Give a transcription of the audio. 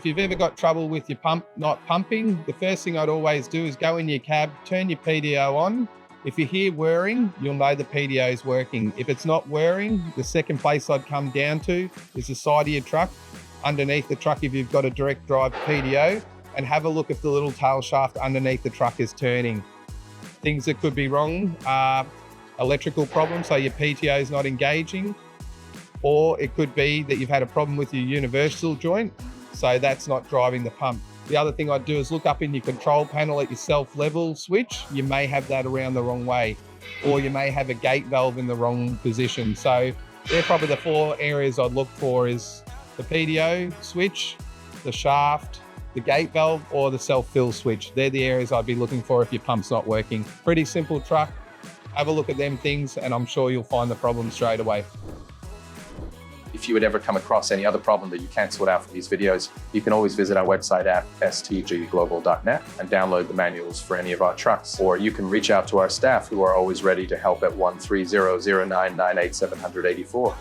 you've ever got trouble with your pump not pumping, the first thing I'd always do is go in your cab, turn your PDO on. If you hear whirring, you'll know the PDO is working. If it's not whirring, the second place I'd come down to is the side of your truck, underneath the truck if you've got a direct drive PDO, and have a look if the little tail shaft underneath the truck is turning. Things that could be wrong are electrical problems, so your PTO is not engaging, or it could be that you've had a problem with your universal joint, so that's not driving the pump. The other thing I'd do is look up in your control panel at your self-level switch. You may have that around the wrong way, or you may have a gate valve in the wrong position. So they're probably the 4 areas I'd look for: is the PDO switch, the shaft, the gate valve, or the self-fill switch. They're the areas I'd be looking for if your pump's not working. Pretty simple truck. Have a look at them things and I'm sure you'll find the problem straight away. If you would ever come across any other problem that you can't sort out from these videos, you can always visit our website at stgglobal.net and download the manuals for any of our trucks. Or you can reach out to our staff, who are always ready to help at 1300998 784.